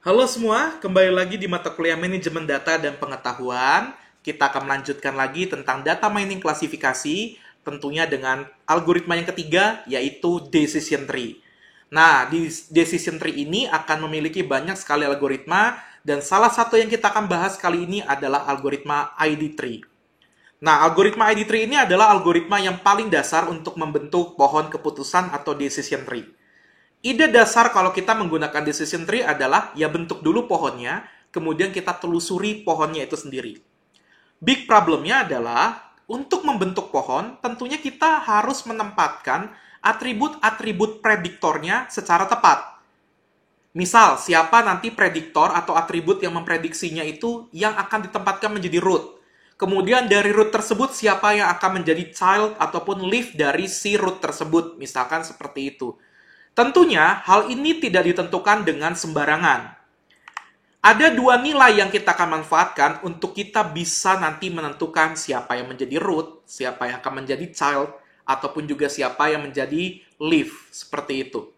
Halo semua, kembali lagi di mata kuliah Manajemen Data dan Pengetahuan. Kita akan melanjutkan lagi tentang data mining klasifikasi, tentunya dengan algoritma yang ketiga, yaitu decision tree. Nah, di decision tree ini akan memiliki banyak sekali algoritma, dan salah satu yang kita akan bahas kali ini adalah algoritma ID tree. Nah, algoritma ID tree ini adalah algoritma yang paling dasar untuk membentuk pohon keputusan atau decision tree. Ide dasar kalau kita menggunakan decision tree adalah ya bentuk dulu pohonnya, kemudian kita telusuri pohonnya itu sendiri. Big problemnya adalah untuk membentuk pohon, tentunya kita harus menempatkan atribut-atribut prediktornya secara tepat. Misal, siapa nanti prediktor atau atribut yang memprediksinya itu yang akan ditempatkan menjadi root. Kemudian dari root tersebut siapa yang akan menjadi child ataupun leaf dari si root tersebut, misalkan seperti itu. Tentunya hal ini tidak ditentukan dengan sembarangan. Ada dua nilai yang kita akan manfaatkan untuk kita bisa nanti menentukan siapa yang menjadi root, siapa yang akan menjadi child, ataupun juga siapa yang menjadi leaf, seperti itu.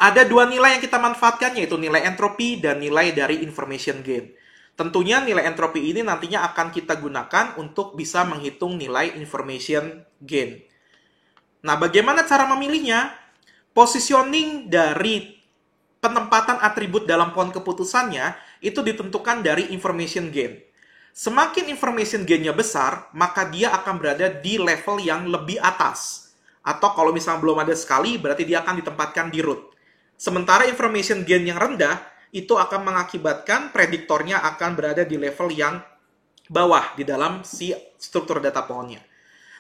Ada dua nilai yang kita manfaatkan, yaitu nilai entropi dan nilai dari information gain. Tentunya nilai entropi ini nantinya akan kita gunakan untuk bisa menghitung nilai information gain. Nah, bagaimana cara memilihnya? Positioning dari penempatan atribut dalam pohon keputusannya itu ditentukan dari information gain. Semakin information gain-nya besar, maka dia akan berada di level yang lebih atas. Atau kalau misalnya belum ada sekali, berarti dia akan ditempatkan di root. Sementara information gain yang rendah, itu akan mengakibatkan prediktornya akan berada di level yang bawah di dalam si struktur data pohonnya.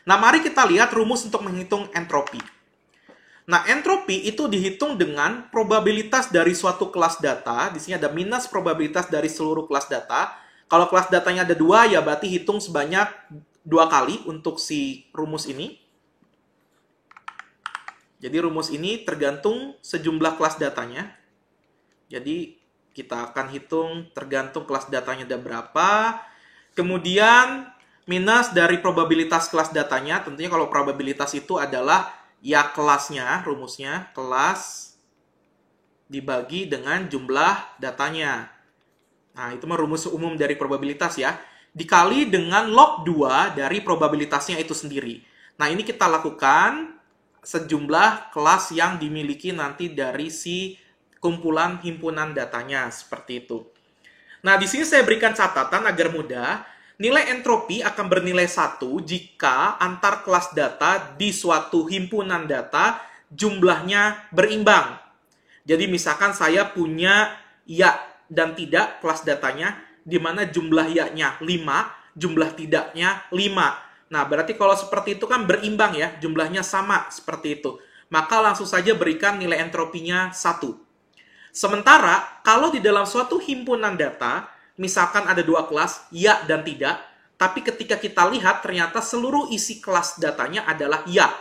Nah, mari kita lihat rumus untuk menghitung entropi. Nah, entropi itu dihitung dengan probabilitas dari suatu kelas data. Di sini ada minus probabilitas dari seluruh kelas data. Kalau kelas datanya ada 2, ya berarti hitung sebanyak 2 kali untuk si rumus ini. Jadi rumus ini tergantung sejumlah kelas datanya. Jadi kita akan hitung tergantung kelas datanya ada berapa. Kemudian minus dari probabilitas kelas datanya. Tentunya kalau probabilitas itu adalah ya kelasnya, rumusnya kelas dibagi dengan jumlah datanya. Nah, itu mah rumus umum dari probabilitas ya. Dikali dengan log 2 dari probabilitasnya itu sendiri. Nah, ini kita lakukan sejumlah kelas yang dimiliki nanti dari si kumpulan himpunan datanya, seperti itu. Nah, di sini saya berikan catatan agar mudah. Nilai entropi akan bernilai 1 jika antar kelas data di suatu himpunan data jumlahnya berimbang. Jadi misalkan saya punya ya dan tidak kelas datanya, di mana jumlah ya-nya 5, jumlah tidaknya 5. Nah, berarti kalau seperti itu kan berimbang ya, jumlahnya sama seperti itu. Maka langsung saja berikan nilai entropinya 1. Sementara, kalau di dalam suatu himpunan data, misalkan ada 2 kelas, ya dan tidak, tapi ketika kita lihat ternyata seluruh isi kelas datanya adalah ya.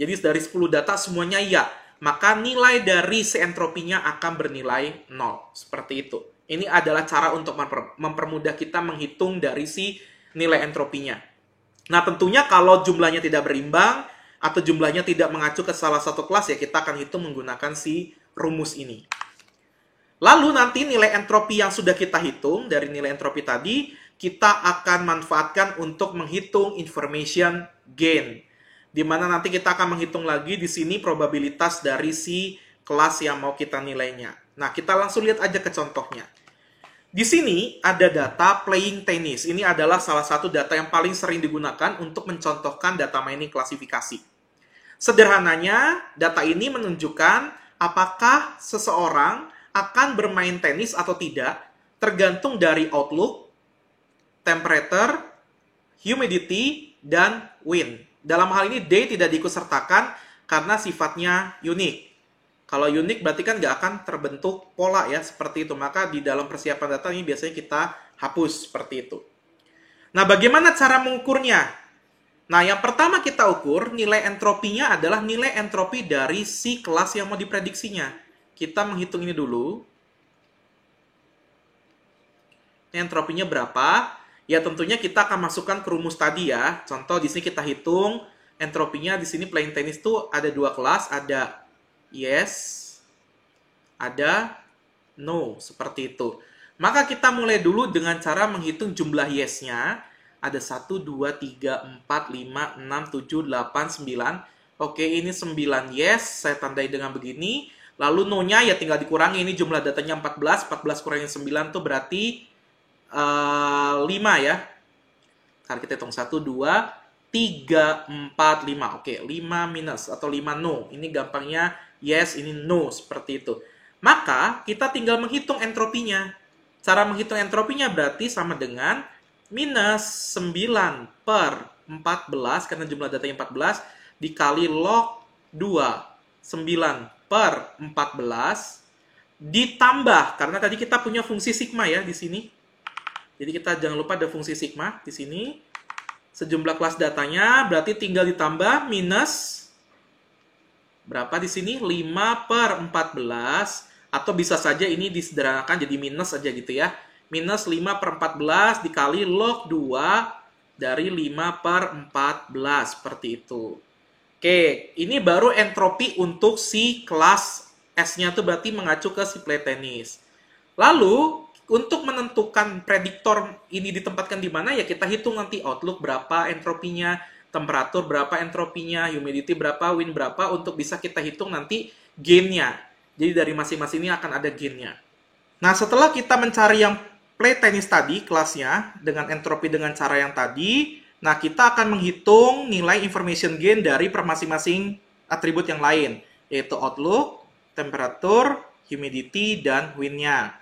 Jadi dari 10 data semuanya ya. Maka nilai dari si entropinya akan bernilai 0. Seperti itu. Ini adalah cara untuk mempermudah kita menghitung dari si nilai entropinya. Nah, tentunya kalau jumlahnya tidak berimbang atau jumlahnya tidak mengacu ke salah satu kelas, ya kita akan hitung menggunakan si rumus ini. Lalu nanti nilai entropi yang sudah kita hitung dari nilai entropi tadi, kita akan manfaatkan untuk menghitung information gain. Di mana nanti kita akan menghitung lagi di sini probabilitas dari si kelas yang mau kita nilainya. Nah, kita langsung lihat aja ke contohnya. Di sini ada data playing tennis. Ini adalah salah satu data yang paling sering digunakan untuk mencontohkan data mining klasifikasi. Sederhananya, data ini menunjukkan apakah seseorang akan bermain tenis atau tidak, tergantung dari outlook, temperature, humidity, dan wind. Dalam hal ini, day tidak diikutsertakan karena sifatnya unik. Kalau unik berarti kan nggak akan terbentuk pola ya, seperti itu. Maka di dalam persiapan data ini biasanya kita hapus seperti itu. Nah, bagaimana cara mengukurnya? Nah, yang pertama kita ukur, nilai entropinya adalah nilai entropi dari si kelas yang mau diprediksinya. Kita menghitung ini dulu. Ini entropinya berapa? Ya tentunya kita akan masukkan ke rumus tadi ya. Contoh di sini kita hitung entropinya di sini playing tennis tuh ada 2 kelas, ada yes, ada no, seperti itu. Maka kita mulai dulu dengan cara menghitung jumlah yes-nya. Ada 1, 2, 3, 4, 5, 6, 7, 8, 9. Oke, ini 9 yes, saya tandai dengan begini. Lalu no-nya ya tinggal dikurangi, ini jumlah datanya 14. 14 kurangin 9 tuh berarti 5 ya. Sekarang kita hitung 1, 2, 3, 4, 5. Oke, 5 minus atau 5 no. Ini gampangnya yes, ini no, seperti itu. Maka kita tinggal menghitung entropinya. Cara menghitung entropinya berarti sama dengan minus 9 per 14, karena jumlah datanya 14, dikali log 2, 9 per 14, ditambah, karena tadi kita punya fungsi sigma ya di sini. Jadi kita jangan lupa ada fungsi sigma di sini. Sejumlah kelas datanya, berarti tinggal ditambah minus, berapa di sini? 5 per 14, atau bisa saja ini disederhanakan jadi minus aja gitu ya. Minus 5 per 14 dikali log 2 dari 5 per 14. Seperti itu. Oke, ini baru entropi untuk si kelas S-nya tuh berarti mengacu ke si plate tenis. Lalu, untuk menentukan prediktor ini ditempatkan di mana, ya kita hitung nanti outlook berapa entropinya, temperatur berapa entropinya, humidity berapa, wind berapa, untuk bisa kita hitung nanti gain-nya. Jadi dari masing-masing ini akan ada gain-nya. Nah, setelah kita mencari yang plate tenis tadi, kelasnya, dengan entropi dengan cara yang tadi, nah kita akan menghitung nilai information gain dari per masing-masing atribut yang lain, yaitu outlook, temperatur, humidity, dan wind-nya.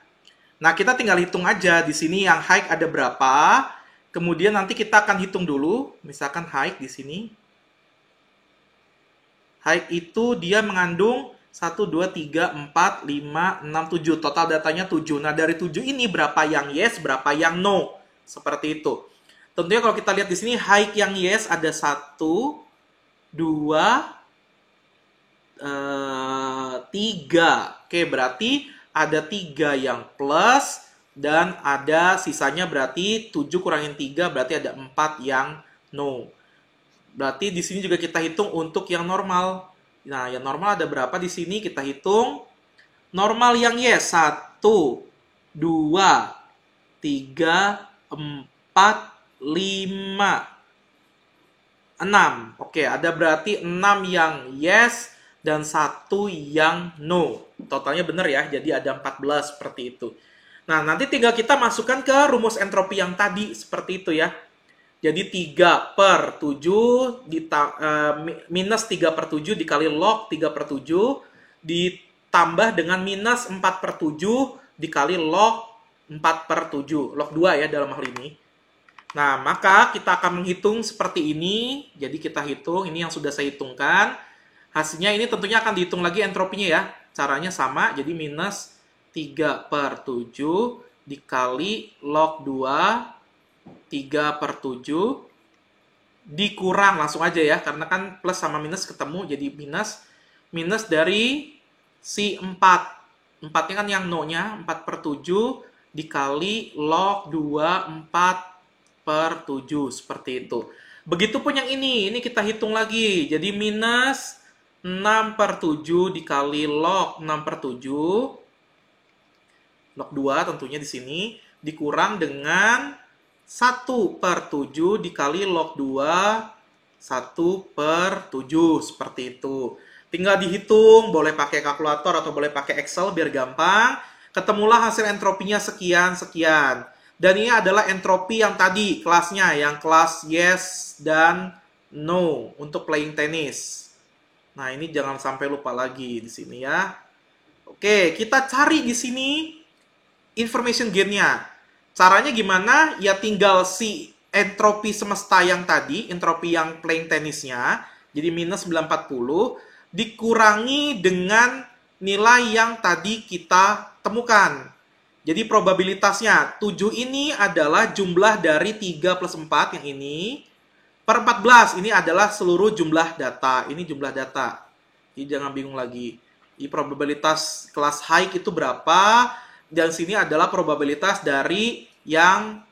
Nah, kita tinggal hitung aja, di sini yang height ada berapa, kemudian nanti kita akan hitung dulu, misalkan height di sini. Height itu dia mengandung 1, 2, 3, 4, 5, 6, 7. Total datanya 7. Nah, dari 7 ini berapa yang yes, berapa yang no. Seperti itu. Tentunya kalau kita lihat di sini, height yang yes ada 1, 2, 3. Oke, berarti ada 3 yang plus, dan ada sisanya berarti 7 kurangin 3, berarti ada 4 yang no. Berarti di sini juga kita hitung untuk yang normal. Nah, yang normal ada berapa di sini? Kita hitung. Normal yang yes, 1, 2, 3, 4, 5, 6. Oke, ada berarti 6 yang yes dan 1 yang no. Totalnya benar ya, jadi ada 14 seperti itu. Nah, nanti tinggal kita masukkan ke rumus entropi yang tadi, seperti itu ya. Jadi 3 per 7, minus 3 per 7 dikali log 3 per 7, ditambah dengan minus 4 per 7 dikali log 4 per 7. Log 2 ya dalam hal ini. Nah, maka kita akan menghitung seperti ini. Jadi kita hitung, ini yang sudah saya hitungkan. Hasilnya ini tentunya akan dihitung lagi entropinya ya. Caranya sama, jadi minus 3 per 7 dikali log 2, 3 per 7, dikurang langsung aja ya, karena kan plus sama minus ketemu, jadi minus dari si 4. 4-nya kan yang no-nya, 4 per 7 dikali log 2, 4 per 7, seperti itu. Begitupun yang ini kita hitung lagi, jadi minus 6 per 7 dikali log 6 per 7, log 2 tentunya di sini, dikurang dengan 1 per 7 dikali log 2, 1 per 7, seperti itu. Tinggal dihitung, boleh pakai kalkulator atau boleh pakai Excel biar gampang. Ketemulah hasil entropinya sekian. Dan ini adalah entropi yang tadi, kelasnya, yang kelas yes dan no untuk playing tennis. Nah, ini jangan sampai lupa lagi di sini ya. Oke, kita cari di sini information gain-nya. Caranya gimana? Ya tinggal si entropi semesta yang tadi, entropi yang playing tenisnya, jadi minus 940, dikurangi dengan nilai yang tadi kita temukan. Jadi probabilitasnya, 7 ini adalah jumlah dari 3 plus 4 yang ini, per 14, ini adalah seluruh jumlah data. Ini jumlah data. Jadi jangan bingung lagi. Di probabilitas kelas high itu berapa, dan sini adalah probabilitas dari yang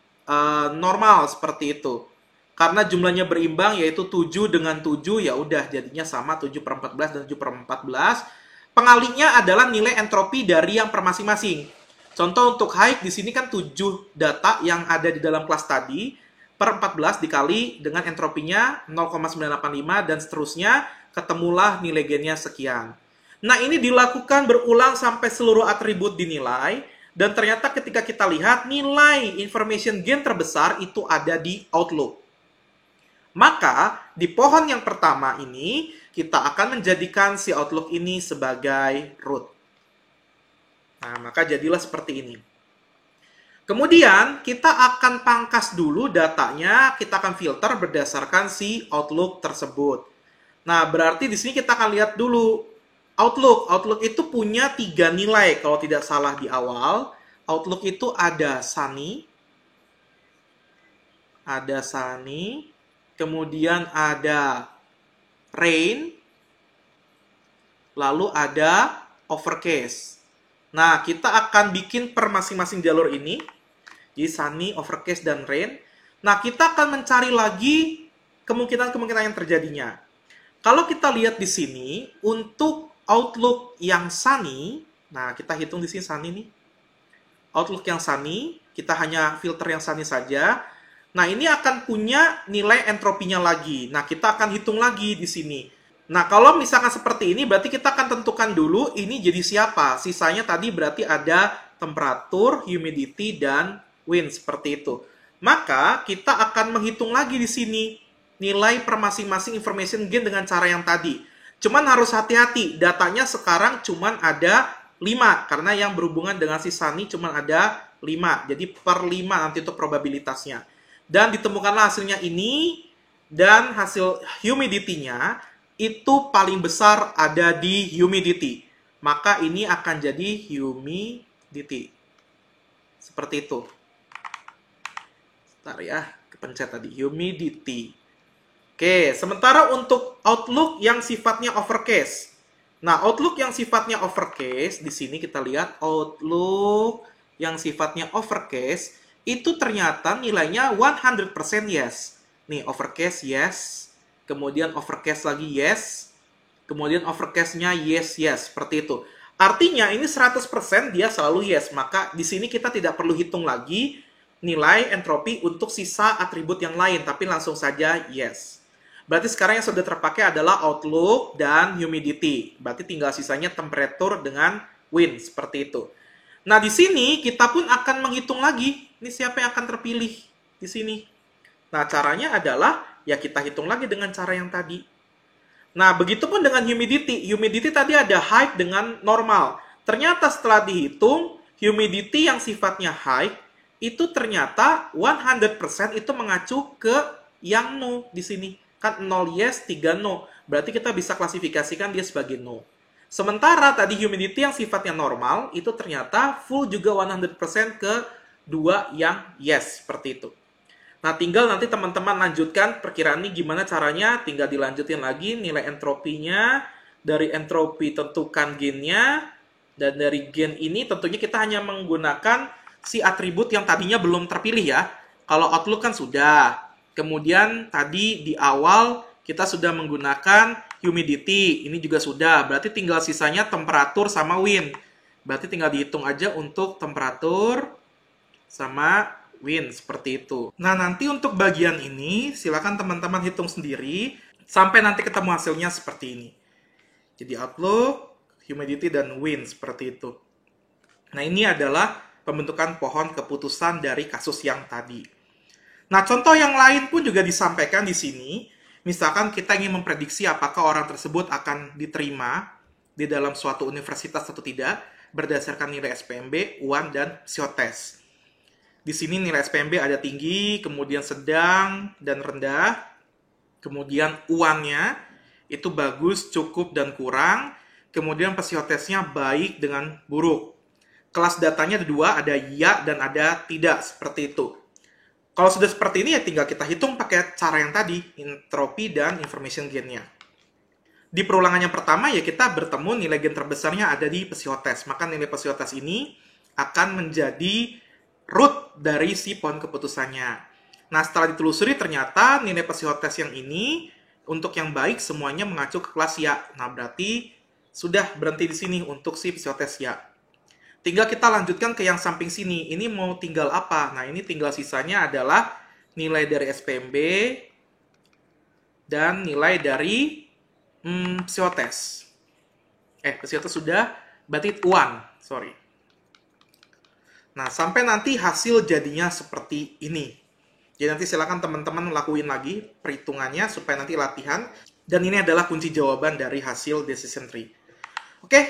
normal seperti itu. Karena jumlahnya berimbang yaitu 7 dengan 7, ya udah jadinya sama 7 per 14 dan 7 per 14. Pengalinya adalah nilai entropi dari yang per masing-masing. Contoh untuk high, di sini kan 7 data yang ada di dalam kelas tadi, per 14 dikali dengan entropinya 0,985 dan seterusnya, ketemulah nilai gennya sekian. Nah, ini dilakukan berulang sampai seluruh atribut dinilai, dan ternyata ketika kita lihat nilai information gain terbesar itu ada di outlook. Maka, di pohon yang pertama ini, kita akan menjadikan si outlook ini sebagai root. Nah, maka jadilah seperti ini. Kemudian, kita akan pangkas dulu datanya, kita akan filter berdasarkan si outlook tersebut. Nah, berarti di sini kita akan lihat dulu outlook. Outlook itu punya 3 nilai, kalau tidak salah di awal. Outlook itu ada sunny, kemudian ada rain, lalu ada overcast. Nah, kita akan bikin per masing-masing jalur ini. Jadi sunny, overcast, dan rain. Nah, kita akan mencari lagi kemungkinan-kemungkinan yang terjadinya. Kalau kita lihat di sini, untuk outlook yang sunny, nah kita hitung di sini sunny nih. Outlook yang sunny, kita hanya filter yang sunny saja. Nah, ini akan punya nilai entropinya lagi. Nah, kita akan hitung lagi di sini. Nah, kalau misalkan seperti ini, berarti kita akan tentukan dulu ini jadi siapa. Sisanya tadi berarti ada temperatur, humidity, dan wind, seperti itu. Maka, kita akan menghitung lagi di sini nilai per masing-masing information gain dengan cara yang tadi. Cuman harus hati-hati, datanya sekarang cuman ada 5, karena yang berhubungan dengan si sunny cuman ada 5. Jadi, per 5 nanti untuk probabilitasnya. Dan ditemukanlah hasilnya ini, dan hasil humidity-nya itu paling besar ada di humidity. Maka ini akan jadi humidity. Seperti itu. Bentar ya, kepencet tadi. Humidity. Oke, sementara untuk outlook yang sifatnya overcast. Nah, outlook yang sifatnya overcast, di sini kita lihat outlook yang sifatnya overcast, itu ternyata nilainya 100% yes. Nih, overcast yes, kemudian overcast lagi yes, kemudian overcast-nya yes, seperti itu. Artinya ini 100% dia selalu yes, maka di sini kita tidak perlu hitung lagi nilai entropi untuk sisa atribut yang lain, tapi langsung saja yes. Berarti sekarang yang sudah terpakai adalah outlook dan humidity. Berarti tinggal sisanya temperature dengan wind, seperti itu. Nah, di sini kita pun akan menghitung lagi, ini siapa yang akan terpilih di sini. Nah, caranya adalah, ya kita hitung lagi dengan cara yang tadi. Nah, begitupun dengan humidity. Humidity tadi ada high dengan normal. Ternyata setelah dihitung, humidity yang sifatnya high, itu ternyata 100% itu mengacu ke yang no di sini. Kan 0 yes, 3 no. Berarti kita bisa klasifikasikan dia sebagai no. Sementara tadi humidity yang sifatnya normal, itu ternyata full juga 100% ke 2 yang yes, seperti itu. Nah, tinggal nanti teman-teman lanjutkan perkiraan ini gimana caranya, tinggal dilanjutin lagi nilai entropinya, dari entropi tentukan gainnya, dan dari gain ini tentunya kita hanya menggunakan si atribut yang tadinya belum terpilih ya. Kalau outlook kan sudah. Kemudian tadi di awal kita sudah menggunakan humidity, ini juga sudah. Berarti tinggal sisanya temperatur sama wind. Berarti tinggal dihitung aja untuk temperatur sama wind, seperti itu. Nah, nanti untuk bagian ini, silakan teman-teman hitung sendiri, sampai nanti ketemu hasilnya seperti ini. Jadi outlook, humidity, dan wind, seperti itu. Nah, ini adalah pembentukan pohon keputusan dari kasus yang tadi. Nah, contoh yang lain pun juga disampaikan di sini. Misalkan kita ingin memprediksi apakah orang tersebut akan diterima di dalam suatu universitas atau tidak, berdasarkan nilai SPMB, UAN, dan psikotest. Di sini nilai SPMB ada tinggi, kemudian sedang, dan rendah. Kemudian UAN-nya itu bagus, cukup, dan kurang. Kemudian psikotestnya baik dengan buruk. Kelas datanya ada 2, ada ya dan ada tidak, seperti itu. Kalau sudah seperti ini, ya tinggal kita hitung pakai cara yang tadi, entropi dan information gain-nya. Di perulangan yang pertama, ya kita bertemu nilai gain terbesarnya ada di psikotest. Maka nilai psikotest ini akan menjadi root dari si pohon keputusannya. Nah, setelah ditelusuri, ternyata nilai psikotest yang ini, untuk yang baik, semuanya mengacu ke kelas ya. Nah, berarti Sudah berhenti di sini untuk si psikotes ya. Tinggal kita lanjutkan ke yang samping sini. Ini mau tinggal apa? Nah, ini tinggal sisanya adalah nilai dari SPMB dan nilai dari psikotes. Psikotes sudah, berarti UAN. Sorry. Nah, sampai nanti hasil jadinya seperti ini. Jadi nanti silakan teman-teman lakuin lagi perhitungannya supaya nanti latihan. Dan ini adalah kunci jawaban dari hasil decision tree. Oke,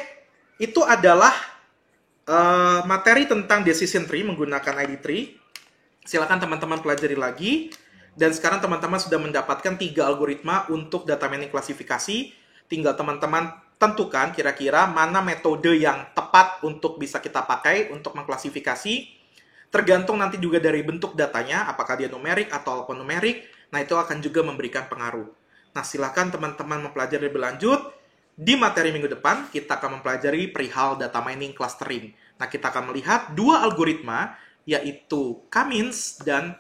itu adalah materi tentang decision tree menggunakan ID tree. Silakan teman-teman pelajari lagi. Dan sekarang teman-teman sudah mendapatkan 3 algoritma untuk data mining klasifikasi. Tinggal teman-teman tentukan kira-kira mana metode yang tepat untuk bisa kita pakai untuk mengklasifikasi. Tergantung nanti juga dari bentuk datanya, apakah dia numerik atau alphanumerik. Nah, itu akan juga memberikan pengaruh. Nah, silakan teman-teman mempelajari lebih lanjut. Di materi minggu depan, kita akan mempelajari perihal data mining clustering. Nah, kita akan melihat 2 algoritma, yaitu K-means dan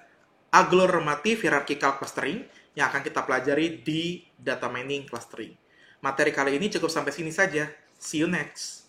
agglomerative hierarchical clustering, yang akan kita pelajari di data mining clustering. Materi kali ini cukup sampai sini saja. See you next.